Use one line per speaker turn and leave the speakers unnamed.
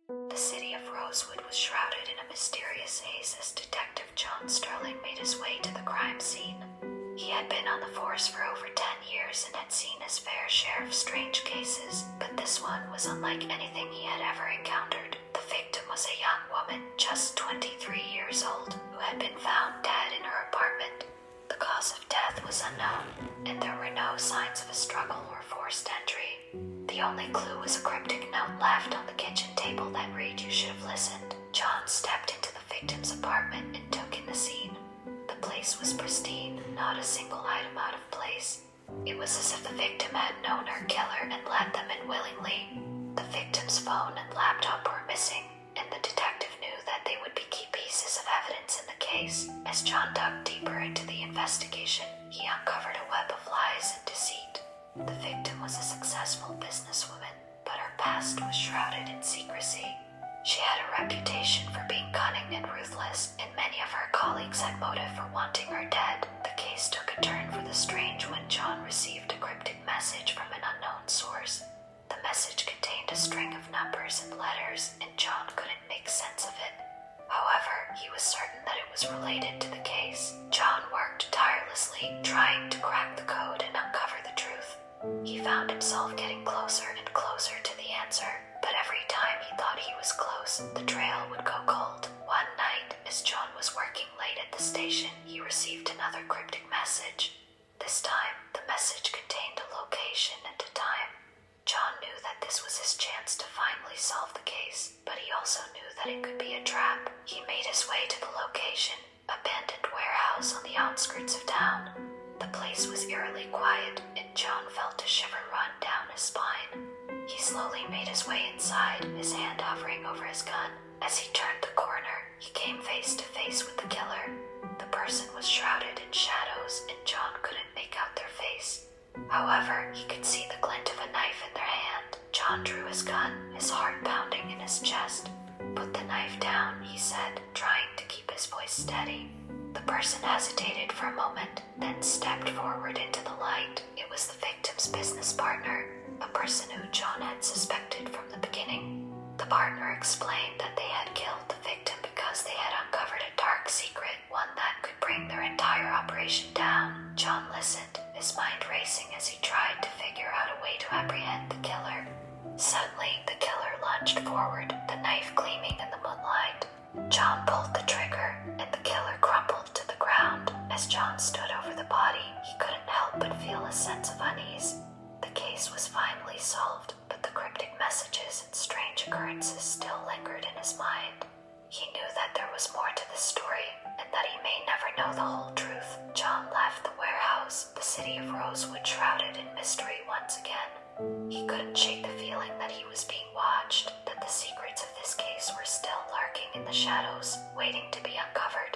The city of Rosewood was shrouded in a mysterious haze as Detective John Sterling made his way to the crime scene. He had been on the force for over 10 years and had seen his fair share of strange cases, but this one was unlike anything he had ever encountered. The victim was a young woman, just 23 years old, who had been found dead in her apartment. The cause of death was unknown, and there were no signs of a struggle or forced entry. The only clue was a cryptic note left on the kitchen table that read, "You should have listened." John stepped into the victim's apartment and took in the scene. The place was pristine, not a single item out of place. It was as if the victim had known her killer and let them in willingly. The victim's phone and laptop were missing, and the detective knew that they would be key pieces of evidence in the case. As John dug deeper into the investigation, he uncovered a web of lies and deceit. The victim was a successful businesswoman, but her past was shrouded in secrecy. She had a reputation for being cunning and ruthless, and many of her colleagues had motive for wanting her dead. The case took a turn for the strange when John received a cryptic message from an unknown source. The message contained a string of numbers and letters, and John couldn't make sense of it. However, he was certain that it was related to the case. John worked tirelessly, trying to crack the code and uncover the truth. He found himself getting closer and closer to the answer, but every time he thought he was close, the trail would go cold. One night, as John was working late at the station, he received another cryptic message. This time, the message contained a location and a time. John knew that this was his chance to finally solve the case, but he also knew that it could be a trap. He made his way to the location, abandoned warehouse on the outskirts of town. The place was eerily quiet, and John felt a shiver run down his spine. He slowly made his way inside, his hand hovering over his gun. As he turned the corner, he came face to face with the killer. The person was shrouded in shadows, and John couldn't make out their face. However, he could see the glint of a knife in their hand. John drew his gun, his heart pounding in his chest. "Put the knife down," he said, trying to keep his voice steady. The person hesitated for a moment, then stepped forward into the light. It was the victim's business partner, a person who John had suspected from the beginning. The partner explained that they had killed the victim because they had uncovered a dark secret, one that could bring their entire operation down. John listened, his mind racing as he tried to figure out a way to apprehend the killer. Suddenly, the killer lunged forward, the knife gleaming in the moonlight. John pulled the trigger, and the killer crumpled to the ground. As John stood over the body, he couldn't help but feel a sense of unease. The case was finally solved, but the cryptic messages and strange occurrences still lingered in his mind. He knew that there was more to this story, and that he may never know the whole truth. John left the warehouse, the city of Rosewood shrouded in mystery once again. He couldn't shake the feeling that he was being watched, that the secrets of this case were still lurking in the shadows, waiting to be uncovered.